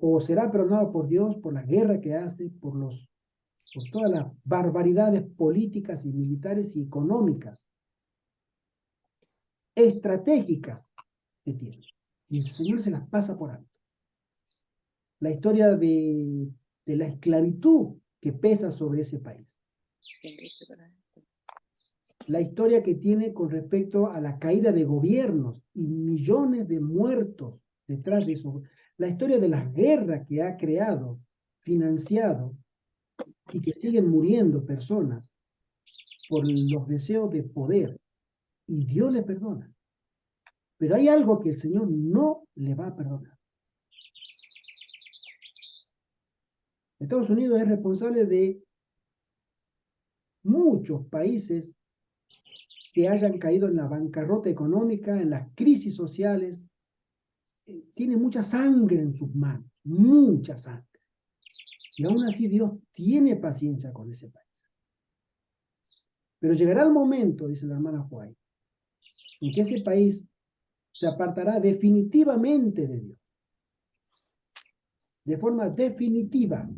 o será perdonado por Dios por la guerra que hace, por todas las barbaridades políticas y militares y económicas, estratégicas que tiene. Y el Señor se las pasa por alto. La historia de la esclavitud que pesa sobre ese país. La historia que tiene con respecto a la caída de gobiernos y millones de muertos detrás de eso. La historia de las guerras que ha creado, financiado, y que siguen muriendo personas por los deseos de poder. Y Dios le perdona. Pero hay algo que el Señor no le va a perdonar. Estados Unidos es responsable de muchos países que hayan caído en la bancarrota económica, en las crisis sociales. Tiene mucha sangre en sus manos, mucha sangre. Y aún así Dios tiene paciencia con ese país. Pero llegará el momento, dice la hermana White, en que ese país se apartará definitivamente de Dios. De forma definitiva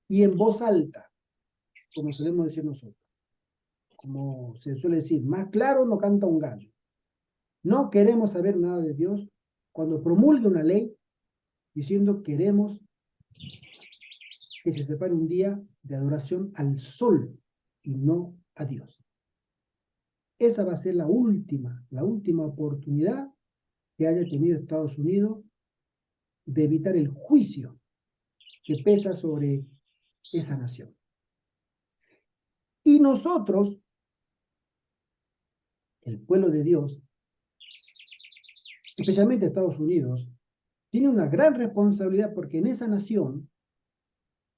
y en voz alta, como solemos decir nosotros. Como se suele decir, más claro no canta un gallo. No queremos saber nada de Dios cuando promulgue una ley diciendo queremos que se separe un día de adoración al sol y no a Dios. Esa va a ser la última oportunidad que haya tenido Estados Unidos de evitar el juicio que pesa sobre esa nación. Y nosotros, el pueblo de Dios, especialmente Estados Unidos, tiene una gran responsabilidad porque en esa nación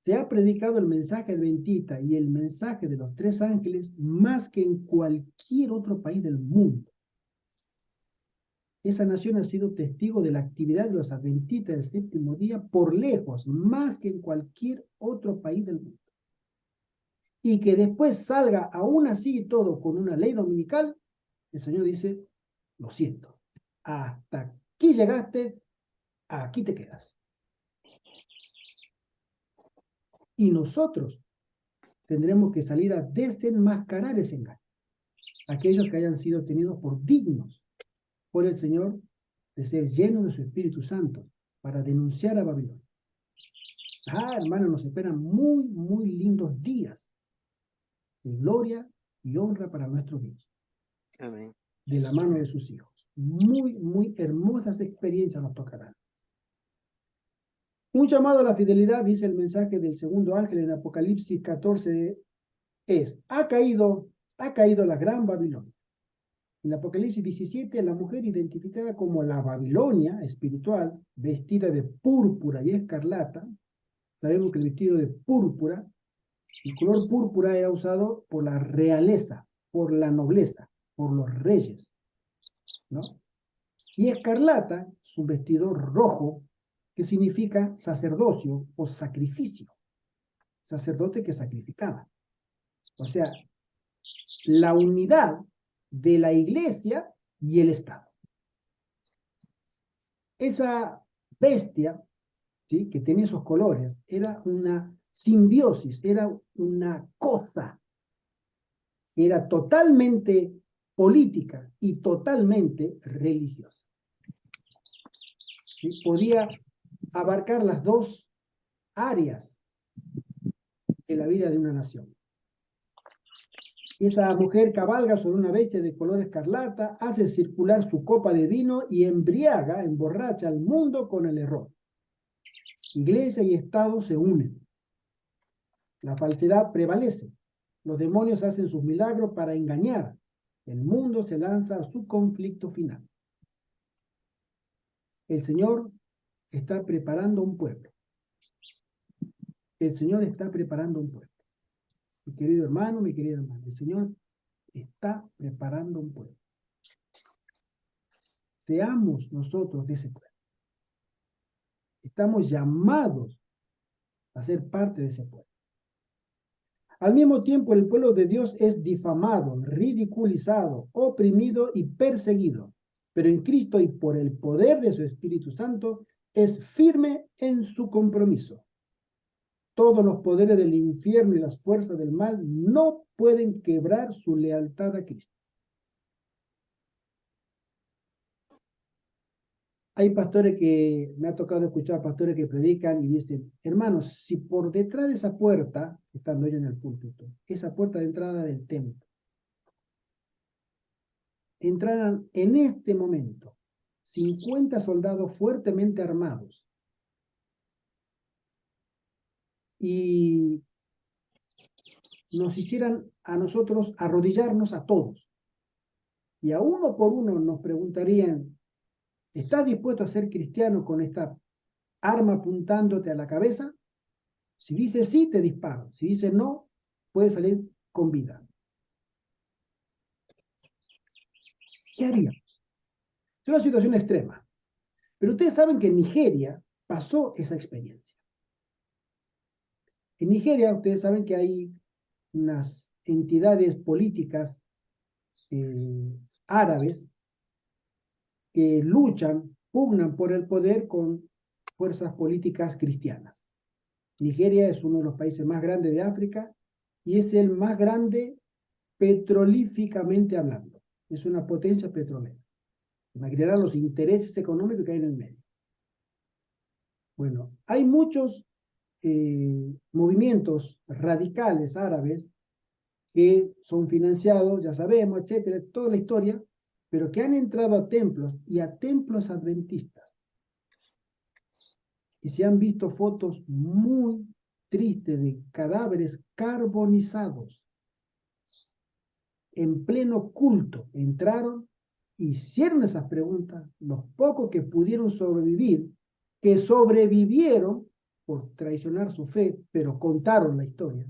se ha predicado el mensaje adventista y el mensaje de los tres ángeles más que en cualquier otro país del mundo. Esa nación ha sido testigo de la actividad de los adventistas del séptimo día por lejos, más que en cualquier otro país del mundo. Y que después salga aún así y todo con una ley dominical, el Señor dice, lo siento, hasta aquí llegaste, aquí te quedas. Y nosotros tendremos que salir a desenmascarar ese engaño. Aquellos que hayan sido tenidos por dignos por el Señor de ser llenos de su Espíritu Santo para denunciar a Babilonia. Hermanos, nos esperan muy, muy lindos días de gloria y honra para nuestro Dios. Amén. De la mano de sus hijos. Muy, muy hermosas experiencias nos tocarán. Un llamado a la fidelidad, dice el mensaje del segundo ángel en Apocalipsis 14, ha caído la gran Babilonia. En Apocalipsis 17, la mujer identificada como la Babilonia espiritual, vestida de púrpura y escarlata, sabemos que el vestido de púrpura, el color púrpura era usado por la realeza, por la nobleza, por los reyes, ¿no? Y escarlata es un vestido rojo que significa sacerdocio o sacrificio. Sacerdote que sacrificaba. O sea, la unidad de la iglesia y el Estado. Esa bestia, ¿sí?, que tenía esos colores, era una simbiosis, era una cosa era totalmente política y totalmente religiosa. ¿Sí? Podía abarcar las dos áreas de la vida de una nación. Esa mujer cabalga sobre una bestia de color escarlata, hace circular su copa de vino y emborracha al mundo con el error. Iglesia y Estado se unen. La falsedad prevalece. Los demonios hacen sus milagros para engañar. El mundo se lanza a su conflicto final. El Señor está preparando un pueblo. El Señor está preparando un pueblo. Mi querido hermano, mi querida hermana, el Señor está preparando un pueblo. Seamos nosotros de ese pueblo. Estamos llamados a ser parte de ese pueblo. Al mismo tiempo, el pueblo de Dios es difamado, ridiculizado, oprimido y perseguido. Pero en Cristo y por el poder de su Espíritu Santo, es firme en su compromiso. Todos los poderes del infierno y las fuerzas del mal no pueden quebrar su lealtad a Cristo. Hay pastores que, me ha tocado escuchar pastores que predican y dicen, hermanos, si por detrás de esa puerta, estando yo en el púlpito, esa puerta de entrada del templo, entraran en este momento 50 soldados fuertemente armados y nos hicieran a nosotros arrodillarnos a todos, y a uno por uno nos preguntarían, ¿estás dispuesto a ser cristiano con esta arma apuntándote a la cabeza? Si dice sí, te disparo. Si dice no, puedes salir con vida. ¿Qué haríamos? Es una situación extrema. Pero ustedes saben que en Nigeria pasó esa experiencia. En Nigeria, ustedes saben que hay unas entidades políticas árabes que luchan, pugnan por el poder con fuerzas políticas cristianas. Nigeria es uno de los países más grandes de África y es el más grande petrolíficamente hablando. Es una potencia petrolera. Imaginarán los intereses económicos que hay en el medio. Bueno, hay muchos movimientos radicales árabes que son financiados, ya sabemos, etcétera, toda la historia, pero que han entrado a templos y a templos adventistas. Y se han visto fotos muy tristes de cadáveres carbonizados. En pleno culto entraron, hicieron esas preguntas, los pocos que pudieron sobrevivir, que sobrevivieron por traicionar su fe, pero contaron la historia.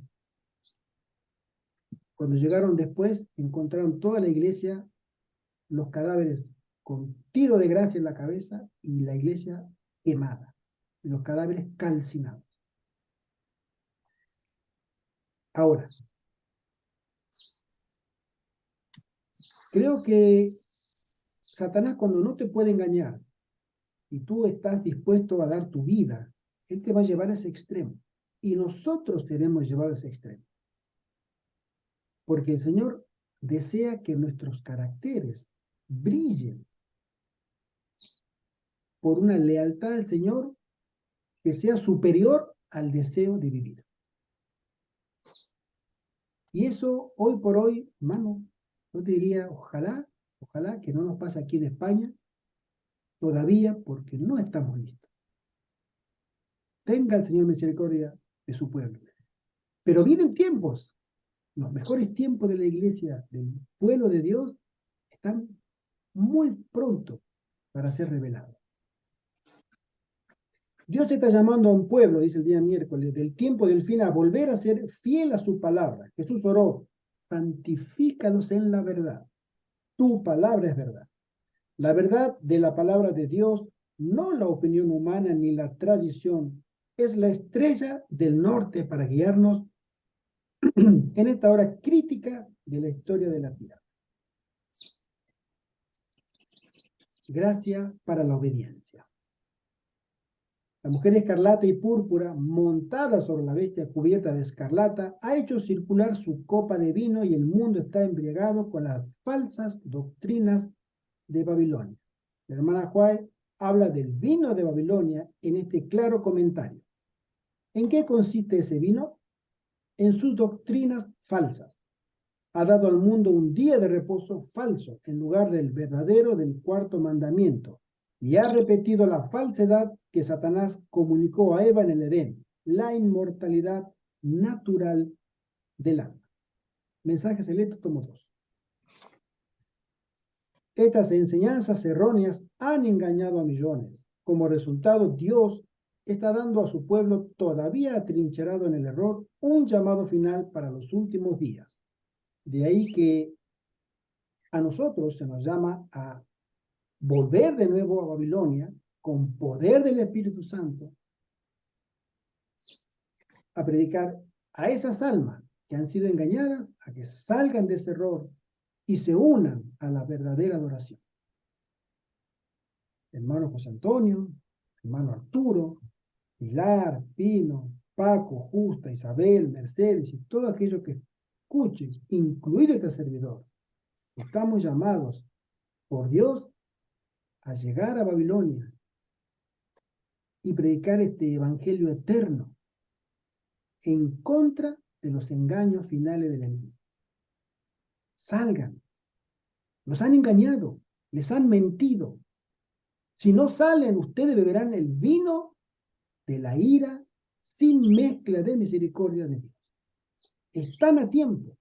Cuando llegaron después, encontraron toda la iglesia, los cadáveres con tiro de gracia en la cabeza y la iglesia quemada, y los cadáveres calcinados. Ahora, creo que Satanás, cuando no te puede engañar y tú estás dispuesto a dar tu vida, él te va a llevar a ese extremo. Y nosotros tenemos llevado a ese extremo. Porque el Señor desea que nuestros caracteres brillen por una lealtad al Señor que sea superior al deseo de vivir. Y eso, hoy por hoy, hermano, yo te diría, ojalá que no nos pase aquí en España todavía, porque no estamos listos. Tenga el Señor misericordia de su pueblo. Pero vienen tiempos, los mejores tiempos de la iglesia, del pueblo de Dios, están muy pronto para ser revelados. Dios está llamando a un pueblo, dice el día miércoles, del tiempo del fin a volver a ser fiel a su palabra. Jesús oró, santifícalos en la verdad. Tu palabra es verdad. La verdad de la palabra de Dios, no la opinión humana ni la tradición, es la estrella del norte para guiarnos en esta hora crítica de la historia de la tierra. Gracia para la obediencia. La mujer escarlata y púrpura, montada sobre la bestia cubierta de escarlata, ha hecho circular su copa de vino y el mundo está embriagado con las falsas doctrinas de Babilonia. La hermana White habla del vino de Babilonia en este claro comentario. ¿En qué consiste ese vino? En sus doctrinas falsas. Ha dado al mundo un día de reposo falso en lugar del verdadero del cuarto mandamiento y ha repetido la falsedad que Satanás comunicó a Eva en el Edén, la inmortalidad natural del alma. Mensaje selecto, tomo 2. Estas enseñanzas erróneas han engañado a millones. Como resultado, Dios está dando a su pueblo todavía atrincherado en el error un llamado final para los últimos días. De ahí que a nosotros se nos llama a volver de nuevo a Babilonia con poder del Espíritu Santo a predicar a esas almas que han sido engañadas, a que salgan de ese error y se unan a la verdadera adoración. Hermano José Antonio, hermano Arturo, Pilar, Pino, Paco, Justa, Isabel, Mercedes y todo aquello que escuchen, incluido este servidor, estamos llamados por Dios a llegar a Babilonia y predicar este evangelio eterno en contra de los engaños finales del enemigo. Salgan. Los han engañado, les han mentido. Si no salen, ustedes beberán el vino de la ira sin mezcla de misericordia de Dios. Están a tiempo.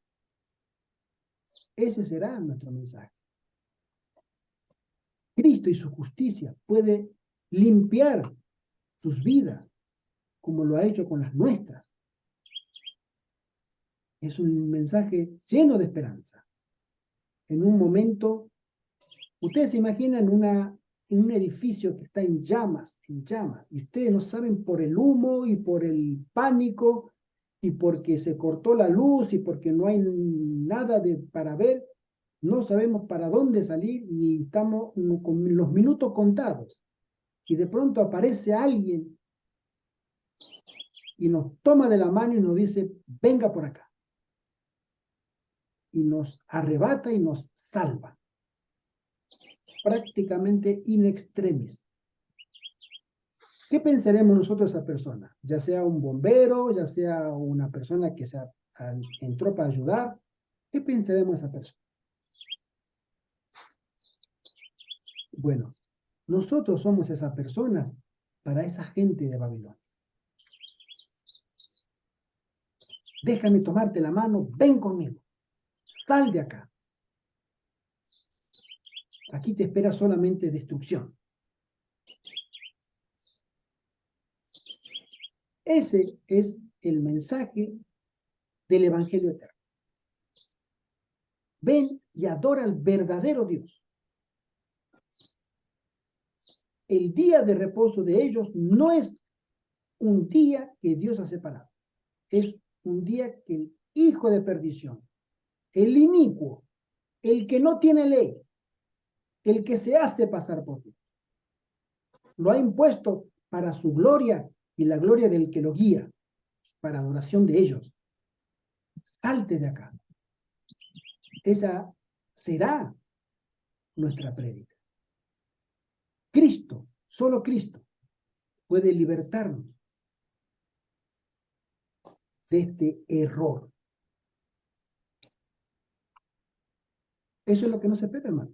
Ese será nuestro mensaje. Cristo y su justicia puede limpiar sus vidas como lo ha hecho con las nuestras. Es un mensaje lleno de esperanza. En un momento, ustedes se imaginan en un edificio que está en llamas, y ustedes no saben por el humo y por el pánico y porque se cortó la luz y porque no hay nada para ver, no sabemos para dónde salir y estamos con los minutos contados. Y de pronto aparece alguien y nos toma de la mano y nos dice, venga por acá. Y nos arrebata y nos salva. Prácticamente in extremis. ¿Qué pensaremos nosotros de esa persona? Ya sea un bombero, ya sea una persona que entró para ayudar. ¿Qué pensaremos de esa persona? Bueno, nosotros somos esas personas para esa gente de Babilonia. Déjame tomarte la mano, ven conmigo. Sal de acá. Aquí te espera solamente destrucción. Ese es el mensaje del Evangelio eterno. Ven y adora al verdadero Dios. El día de reposo de ellos no es un día que Dios ha separado. Es un día que el hijo de perdición, el inicuo, el que no tiene ley, el que se hace pasar por Dios, lo ha impuesto para su gloria y la gloria del que lo guía, para adoración de ellos. Salte de acá. Esa será nuestra prédica. Cristo, solo Cristo, puede libertarnos de este error. Eso es lo que nos espera, hermano.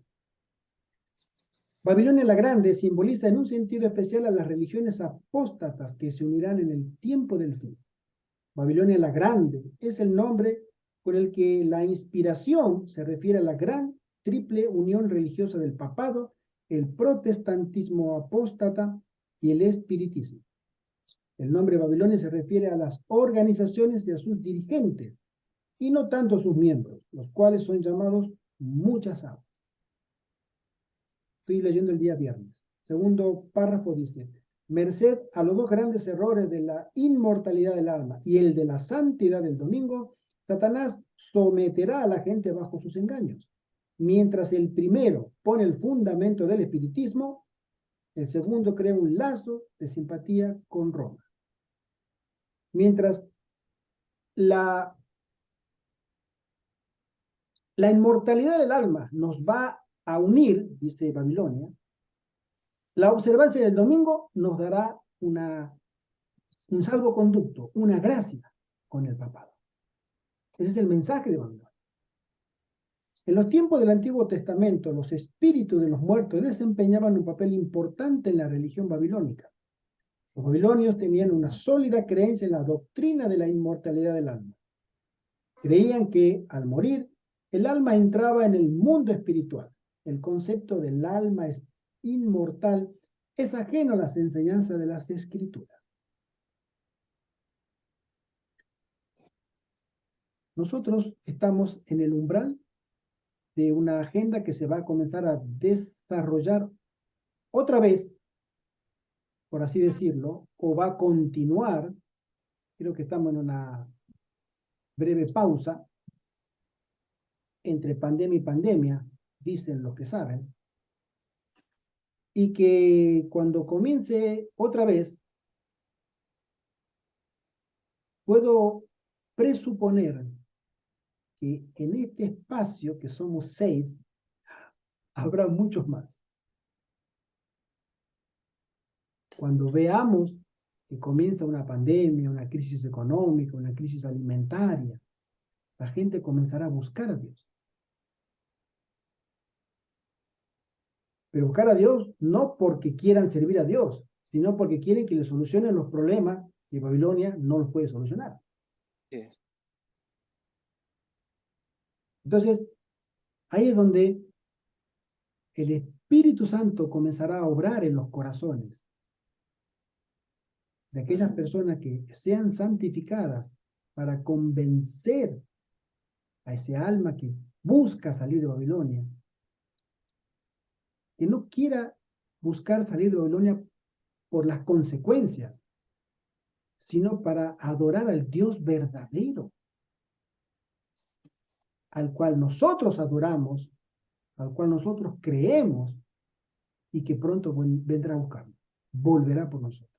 Babilonia la Grande simboliza en un sentido especial a las religiones apóstatas que se unirán en el tiempo del fin. Babilonia la Grande es el nombre con el que la inspiración se refiere a la gran triple unión religiosa del papado, el protestantismo apóstata y el espiritismo. El nombre Babilonia se refiere a las organizaciones y a sus dirigentes, y no tanto a sus miembros, los cuales son llamados muchas aguas. Estoy leyendo el día viernes. Segundo párrafo dice, merced a los dos grandes errores de la inmortalidad del alma y el de la santidad del domingo, Satanás someterá a la gente bajo sus engaños. Mientras el primero pone el fundamento del espiritismo, El segundo crea un lazo de simpatía con Roma. Mientras la inmortalidad del alma nos va a unir, dice Babilonia, la observancia del domingo nos dará un salvoconducto, una gracia con el papado. Ese es el mensaje de Babilonia. En los tiempos del Antiguo Testamento, los espíritus de los muertos desempeñaban un papel importante en la religión babilónica. Los babilonios tenían una sólida creencia en la doctrina de la inmortalidad del alma. Creían que, al morir, el alma entraba en el mundo espiritual. El concepto del alma inmortal es ajeno a las enseñanzas de las Escrituras. Nosotros estamos en el umbral de una agenda que se va a comenzar a desarrollar otra vez, por así decirlo, o va a continuar. Creo que estamos en una breve pausa entre pandemia y pandemia, dicen los que saben, y que cuando comience otra vez, puedo presuponer que en este espacio, que somos 6, habrá muchos más. Cuando veamos que comienza una pandemia, una crisis económica, una crisis alimentaria, la gente comenzará a buscar a Dios. Pero buscar a Dios no porque quieran servir a Dios, sino porque quieren que le solucionen los problemas que Babilonia no los puede solucionar. Yes. Entonces, ahí es donde el Espíritu Santo comenzará a obrar en los corazones de aquellas personas que sean santificadas para convencer a ese alma que busca salir de Babilonia, que no quiera buscar salir de Babilonia por las consecuencias, sino para adorar al Dios verdadero, al cual nosotros adoramos, al cual nosotros creemos y que pronto vendrá a buscarnos, volverá por nosotros.